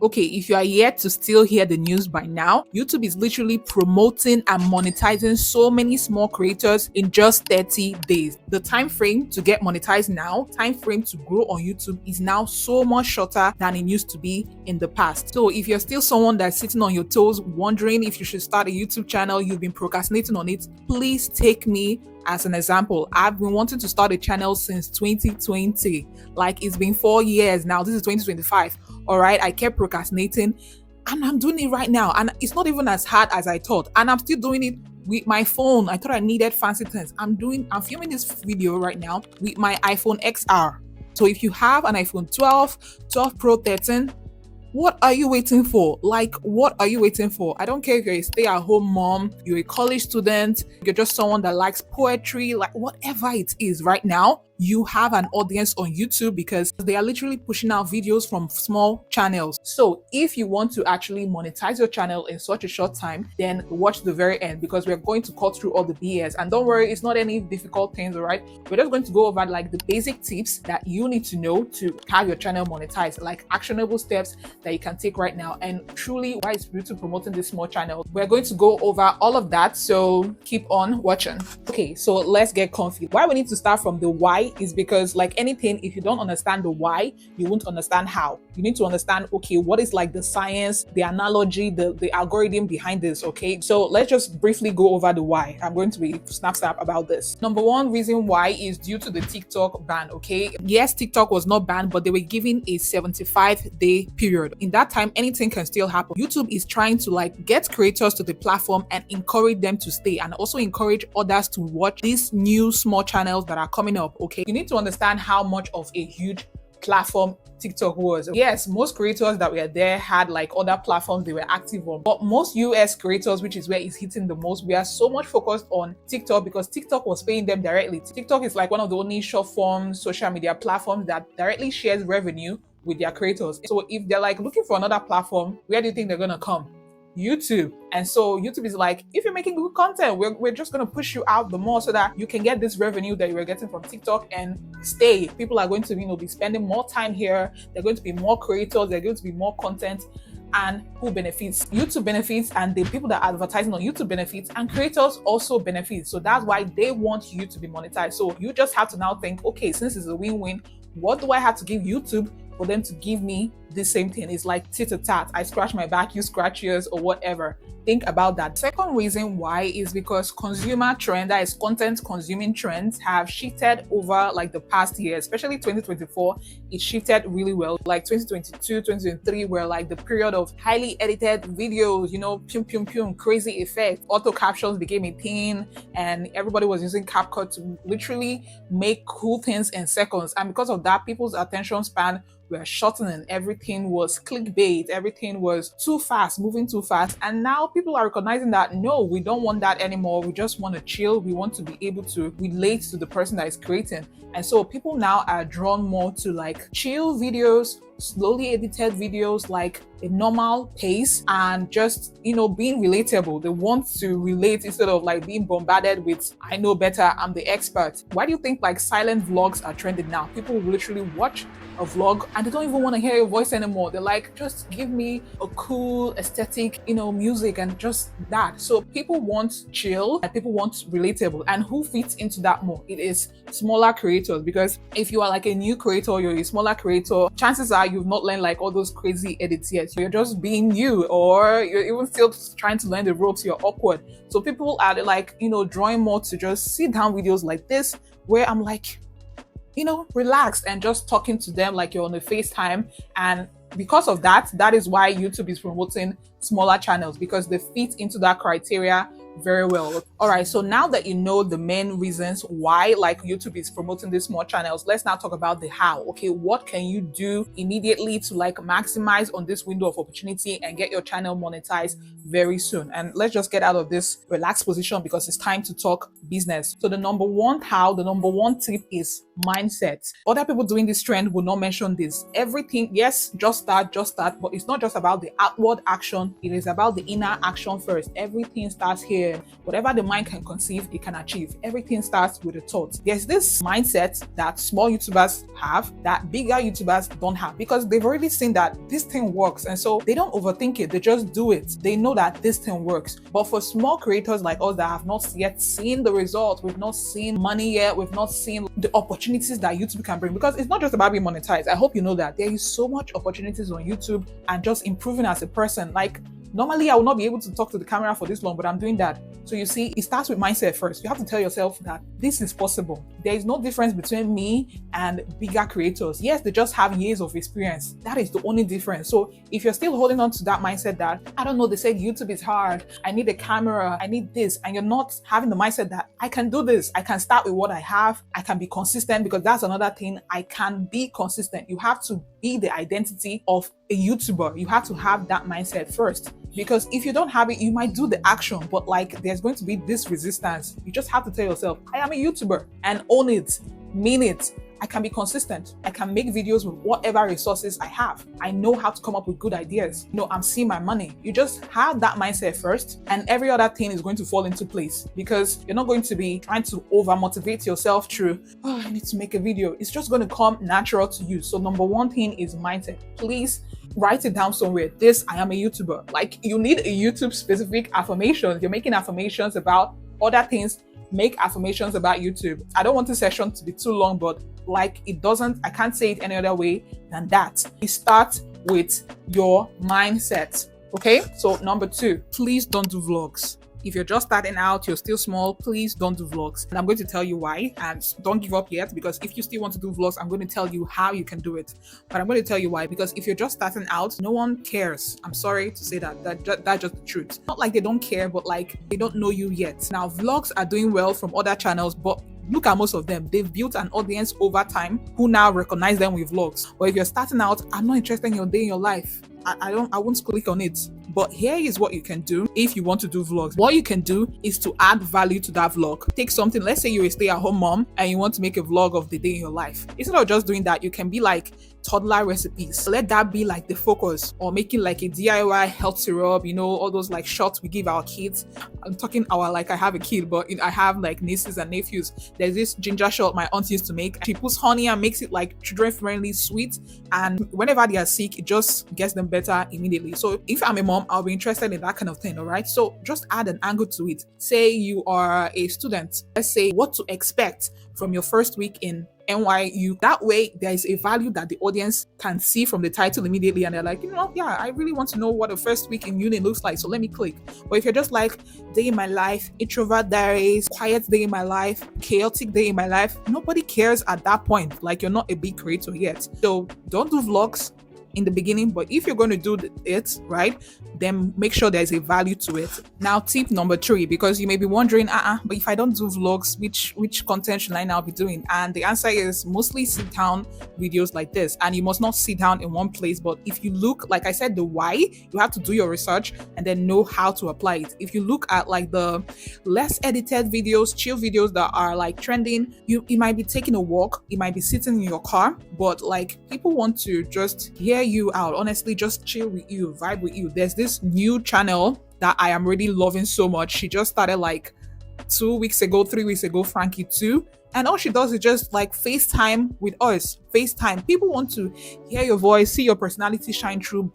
Okay, if you are yet to still hear the news by now, YouTube is literally promoting and monetizing so many small creators in just 30 days. The time frame to get monetized now, time frame to grow on YouTube is now so much shorter than it used to be in the past. So if you're still someone that's sitting on your toes, wondering if you should start a YouTube channel, you've been procrastinating on it, please take me as an example. I've been wanting to start a channel since 2020. Like, it's been 4 years now. This is 2025. All right. I kept procrastinating and I'm doing it right now. And it's not even as hard as I thought. And I'm still doing it with my phone. I thought I needed fancy things. I'm filming this video right now with my iPhone XR. So if you have an iPhone 12, 12 Pro, 13, what are you waiting for? Like, what are you waiting for? I don't care if you're a stay-at-home mom, you're a college student, you're just someone that likes poetry, like whatever it is right now, you have an audience on YouTube because they are literally pushing out videos from small channels. So if you want to actually monetize your channel in such a short time, then watch the very end because we're going to cut through all the BS. And don't worry, it's not any difficult things, all right? We're just going to go over like the basic tips that you need to know to have your channel monetized, like actionable steps that you can take right now. And truly, why is YouTube promoting this small channel? We're going to go over all of that. So keep on watching. Okay, so let's get comfy. Why we need to start from the why is because, like anything, if you don't understand the why, you won't understand how. You need to understand, okay, what is like the science, the analogy, the algorithm behind this. Okay, so let's just briefly go over the why. I'm going to be snap about this. Number one reason why is due to the TikTok ban. Okay, yes, TikTok was not banned, but they were given a 75-day period. In that time, anything can still happen. YouTube is trying to like get creators to the platform and encourage them to stay, and also encourage others to watch these new small channels that are coming up. Okay, you need to understand how much of a huge platform TikTok was. Yes, most creators that were there had like other platforms they were active on, but most US creators, which is where it's hitting the most, we are so much focused on TikTok because TikTok was paying them directly. TikTok is like one of the only short form social media platforms that directly shares revenue with their creators. So if they're like looking for another platform, where do you think they're gonna come? YouTube. And so YouTube is like, if you're making good content, we're just going to push you out the more so that you can get this revenue that you were getting from TikTok and stay. People are going to, be spending more time here. They're going to be more creators. They're going to be more content. And who benefits? YouTube benefits, and the people that are advertising on YouTube benefits, and creators also benefit. So that's why they want you to be monetized. So you just have to now think, okay, since it's a win-win, what do I have to give YouTube for them to give me the same thing? It's like tit-a-tat. I scratch my back, you scratch yours, or whatever. Think about that. Second reason why is because consumer trend, that is content consuming trends, have shifted over like the past year, especially 2024. It shifted really well. Like 2022, 2023 were like the period of highly edited videos, pum pum pum, crazy effect. Auto captions became a thing, and everybody was using CapCut to literally make cool things in seconds. And because of that, people's attention span were shortening. Everything was clickbait. Everything was too fast, moving too fast. And now people are recognizing that, no, we don't want that anymore. We just want to chill. We want to be able to relate to the person that is creating. And so people now are drawn more to like chill videos, slowly edited videos, like a normal pace, and just being relatable. They want to relate instead of like being bombarded with, I know better, I'm the expert. Why do you think like silent vlogs are trending now? People will literally watch a vlog and they don't even want to hear your voice anymore. They're like, just give me a cool aesthetic, music, and just that. So people want chill and people want relatable. And who fits into that more? It is smaller creators, because if you are like a new creator, you're a smaller creator, chances are you've not learned like all those crazy edits yet. You're just being you, or you're even still trying to learn the ropes. You're awkward. So people are like, drawing more to just sit down videos like this, where I'm like, relaxed and just talking to them like you're on a FaceTime. And because of that, that is why YouTube is promoting smaller channels, because they fit into that criteria very well. All right, so now that you know the main reasons why like YouTube is promoting these small channels, let's now talk about the how. Okay, what can you do immediately to like maximize on this window of opportunity and get your channel monetized very soon? And let's just get out of this relaxed position because it's time to talk business. So the number one the number one tip is mindset. Other people doing this trend will not mention this. Everything, yes, just start, but it's not just about the outward action, it is about the inner action first. Everything starts here. Whatever the mind can conceive, it can achieve. Everything starts with a thought. There's this mindset that small YouTubers have that bigger YouTubers don't have, because they've already seen that this thing works, and so they don't overthink it, they just do it. They know that this thing works. But for small creators like us that have not yet seen the result, we've not seen money yet, we've not seen the opportunities that YouTube can bring, because it's not just about being monetized. I hope you know that there is so much opportunities on YouTube and just improving as a person. Like, normally I will not be able to talk to the camera for this long, but I'm doing that. So you see, it starts with mindset first. You have to tell yourself that this is possible. There is no difference between me and bigger creators. Yes, they just have years of experience. That is the only difference. So if you're still holding on to that mindset that, I don't know, they said YouTube is hard, I need a camera, I need this, and you're not having the mindset that I can do this, I can start with what I have, I can be consistent, because that's another thing. I can be consistent. You have to be the identity of a YouTuber. You have to have that mindset first, because if you don't have it, you might do the action, but like there's going to be this resistance. You just have to tell yourself, I am a YouTuber, and own it, mean it. I can be consistent. I can make videos with whatever resources I have. I know how to come up with good ideas. You know, I'm seeing my money. You just have that mindset first, and every other thing is going to fall into place, because you're not going to be trying to over motivate yourself through, oh, I need to make a video. It's just going to come natural to you. So number one thing is mindset. Please write it down somewhere. This, I am a YouTuber. Like, you need a YouTube specific affirmations. You're making affirmations about other things. Make affirmations about YouTube. I don't want this session to be too long, but like, I can't say it any other way than that. It starts with your mindset. Okay, so number two, please don't do vlogs. If you're just starting out, you're still small, please don't do vlogs. And I'm going to tell you why, and don't give up yet, because if you still want to do vlogs, I'm going to tell you how you can do it. But I'm going to tell you why, because if you're just starting out, no one cares. I'm sorry to say that. That's just the truth. Not like they don't care, but like they don't know you yet. Now, vlogs are doing well from other channels, but look at most of them. They've built an audience over time who now recognize them with vlogs. But if you're starting out, I'm not interested in your day in your life. I won't click on it. But here is what you can do if you want to do vlogs. What you can do is to add value to that vlog. Take something, let's say you're a stay-at-home mom and you want to make a vlog of the day in your life. Instead of just doing that, you can be like toddler recipes. Let that be like the focus, or making like a DIY health syrup, you know, all those like shots we give our kids. I'm talking like I have a kid, but I have like nieces and nephews. There's this ginger shot my aunt used to make. She puts honey and makes it like children-friendly, sweet, and whenever they are sick, it just gets them better immediately. So if I'm a mom, I'll be interested in that kind of thing, all right? So just add an angle to it. Say you are a student. Let's say what to expect from your first week in NYU. That way, there is a value that the audience can see from the title immediately, and they're like, you know, yeah, I really want to know what the first week in uni looks like, so let me click. But if you're just like, day in my life, introvert diaries, quiet day in my life, chaotic day in my life, nobody cares at that point. Like, you're not a big creator yet. So don't do vlogs in the beginning, but if you're going to do it right, then make sure there's a value to it. Now, tip number 3, because you may be wondering, but if I don't do vlogs, which content should I now be doing? And the answer is mostly sit down videos like this. And you must not sit down in one place, but if you look, like I said, the why, you have to do your research and then know how to apply it. If you look at like the less edited videos, chill videos that are like trending, you might be taking a walk, you might be sitting in your car, but like people want to just hear you out, honestly, just chill with you, vibe with you. There's this new channel that I am really loving so much. She just started like 3 weeks ago, Frankie 2, and all she does is just like FaceTime with us. FaceTime. People want to hear your voice, see your personality shine through,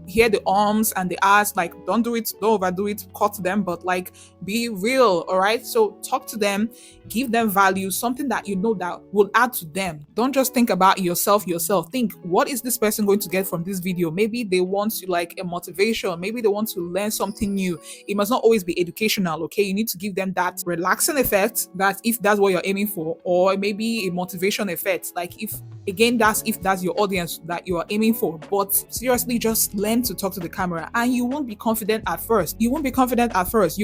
hear the arms and the ahs. Like, don't do it, don't overdo it, cut them, but like be real. All right, so talk to them, give them value, something that you know that will add to them. Don't just think about yourself. Think, what is this person going to get from this video? Maybe they want to like a motivation, maybe they want to learn something new. It must not always be educational. Okay, you need to give them that relaxing effect, that if that's what you're aiming for, or maybe a motivation effect, like if that's your audience that you are aiming for. But seriously, just learn to talk to the camera, and you won't be confident at first. You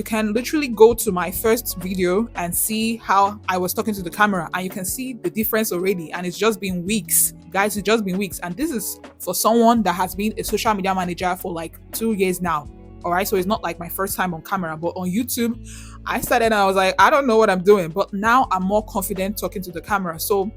can literally go to my first video and see how I was talking to the camera, and you can see the difference already. And it's just been weeks, guys. It's just been weeks. And this is for someone that has been a social media manager for like 2 years now. All right, so it's not like my first time on camera, but on YouTube, I started and I was like, I don't know what I'm doing, but now I'm more confident talking to the camera. So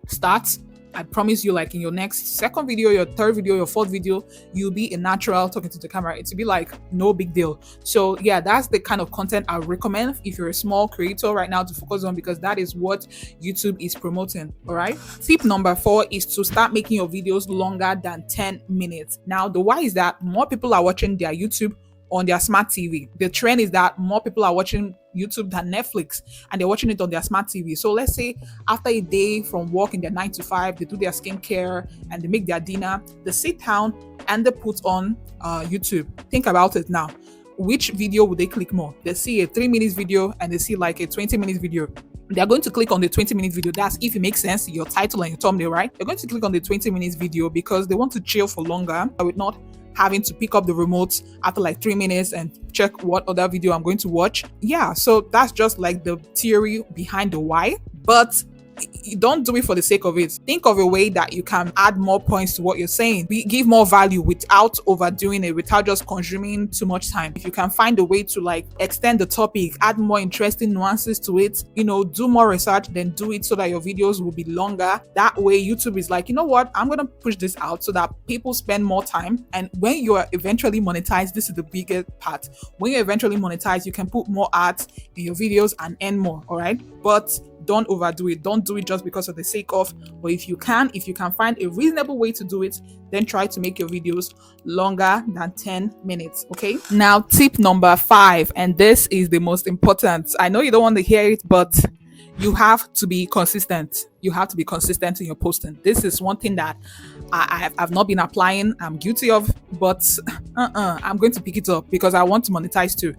start. I promise you, like in your next second video, your third video, your fourth video, you'll be a natural talking to the camera. It'll be like no big deal. So yeah, that's the kind of content I recommend if you're a small creator right now to focus on, because that is what YouTube is promoting. All right. Tip number 4 is to start making your videos longer than 10 minutes. Now, the why is that more people are watching their YouTube on their smart TV. The trend is that more people are watching YouTube than Netflix, and they're watching it on their smart TV. So let's say after a day from work in their 9 to 5, they do their skincare and they make their dinner, they sit down and they put on YouTube. Think about it now. Which video would they click more? They see a 3 minutes video and they see like a 20 minutes video. They're going to click on the 20-minute video. That's if it makes sense, your title and your thumbnail, right? They're going to click on the 20 minutes video because they want to chill for longer with not having to pick up the remote after like 3 minutes and check what other video I'm going to watch. Yeah, so that's just like the theory behind the why. But you don't do it for the sake of it. Think of a way that you can add more points to what you're saying. Give more value without overdoing it, without just consuming too much time. If you can find a way to like extend the topic, add more interesting nuances to it, do more research, then do it so that your videos will be longer. That way YouTube is like, you know what, I'm going to push this out so that people spend more time. And when you are eventually monetized, this is the biggest part. When you're eventually monetized, you can put more ads in your videos and earn more. All right. But don't overdo it. Don't do it just because of the sake of, but if you can find a reasonable way to do it, then try to make your videos longer than 10 minutes. Okay. Now, tip number 5, and this is the most important. I know you don't want to hear it, but you have to be consistent. You have to be consistent in your posting. This is one thing that I've not been applying. I'm guilty of, but I'm going to pick it up because I want to monetize too.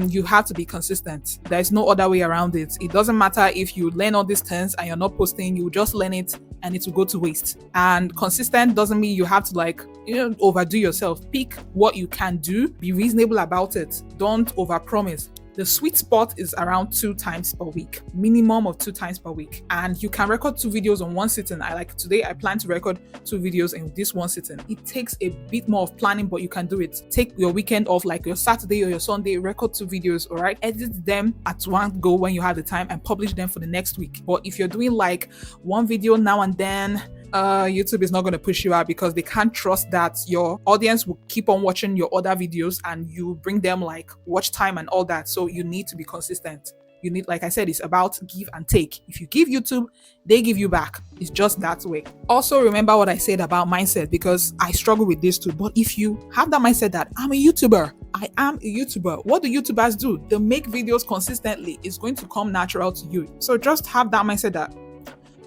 You have to be consistent. There's no other way around it. It doesn't matter if you learn all these things and you're not posting, you just learn it and it will go to waste. And consistent doesn't mean you have to overdo yourself. Pick what you can do. Be reasonable about it. Don't overpromise. The sweet spot is around 2 times per week, minimum of 2 times per week. And you can record 2 videos on one sitting. Today I plan to record 2 videos in this one sitting. It takes a bit more of planning, but you can do it. Take your weekend off, like your Saturday or your Sunday, record 2 videos, all right? Edit them at one go when you have the time and publish them for the next week. But if you're doing like one video now and then, YouTube is not going to push you out because they can't trust that your audience will keep on watching your other videos and you bring them like watch time and all that. So you need to be consistent. You need, like I said, it's about give and take. If you give YouTube, they give you back. It's just that way. Also, remember what I said about mindset, because I struggle with this too. But if you have that mindset that I'm a YouTuber, I am a YouTuber, what do YouTubers do? They make videos consistently. It's going to come natural to you. So just have that mindset that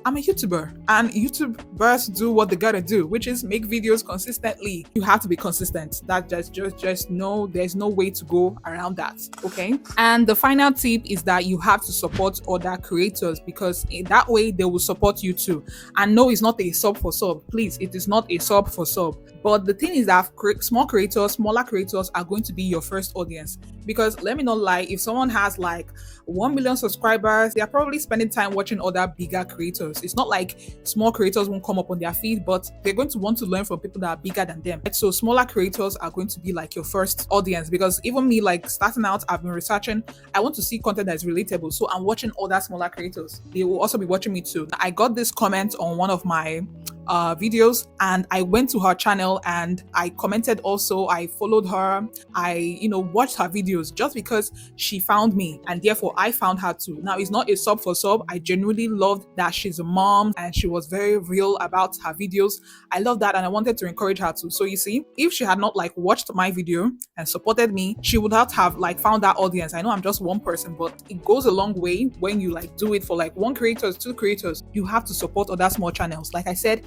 I'm a YouTuber, and YouTubers do what they gotta do, which is make videos consistently. You have to be consistent. That just no, there's no way to go around that. Okay. And the final tip is that you have to support other creators, because in that way they will support you too. And no, it's not a sub for sub. Please, it is not a sub for sub. But the thing is that smaller creators are going to be your first audience. Because let me not lie, if someone has like 1 million subscribers, they're probably spending time watching other bigger creators. It's not like small creators won't come up on their feed, but they're going to want to learn from people that are bigger than them. So smaller creators are going to be like your first audience, because even me, like starting out, I've been researching. I want to see content that is relatable. So I'm watching other smaller creators. They will also be watching me too. I got this comment on one of my videos, and I went to her channel and I commented also. I followed her. I watched her videos just because she found me, and therefore I found her too. Now, it's not a sub for sub. I genuinely loved that she's a mom and she was very real about her videos. I love that, and I wanted to encourage her too. So you see, if she had not like watched my video and supported me, she would not have like found that audience. I know I'm just one person, but it goes a long way when you like do it for like 1 creator, 2 creators. You have to support other small channels. Like I said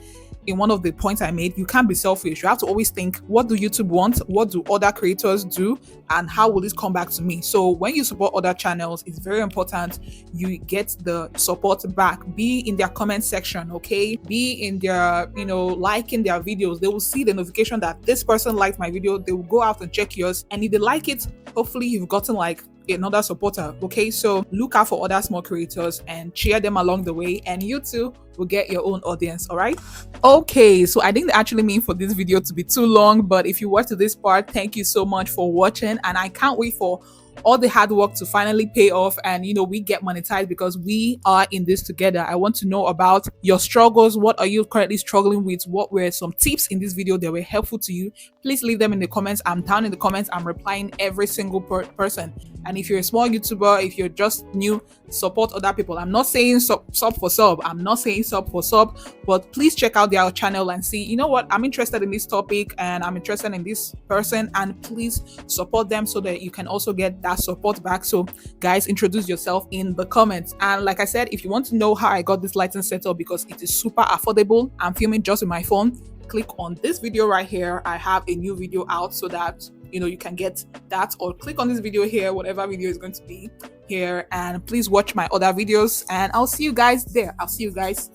in one of the points I made, you can't be selfish. You have to always think, what do YouTube want? What do other creators do? And how will this come back to me? So when you support other channels, it's very important you get the support back. Be in their comment section, okay? Be in their, liking their videos. They will see the notification that this person liked my video. They will go out and check yours. And if they like it, hopefully you've gotten like another supporter. Okay, so look out for other small creators and share them along the way, and you too will get your own audience. All right. Okay, so I didn't actually mean for this video to be too long, but if you watched to this part, thank you so much for watching, and I can't wait for all the hard work to finally pay off, and we get monetized, because we are in this together. I want to know about your struggles. What are you currently struggling with? What were some tips in this video that were helpful to you? Please leave them in the comments. I'm down in the comments. I'm replying every single person. And if you're a small YouTuber, if you're just new, support other people. I'm not saying sub for sub. I'm not saying sub for sub, but please check out their channel and see, you know what, I'm interested in this topic and I'm interested in this person, and please support them so that you can also get that support back. So guys, introduce yourself in the comments. And like I said, if you want to know how I got this lighting setup, because it is super affordable, I'm filming just with my phone, click on this video right here. I have a new video out so that you can get that, or click on this video here, whatever video is going to be here, and please watch my other videos, and I'll see you guys there. I'll see you guys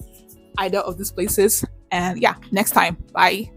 either of these places, and yeah, next time. Bye.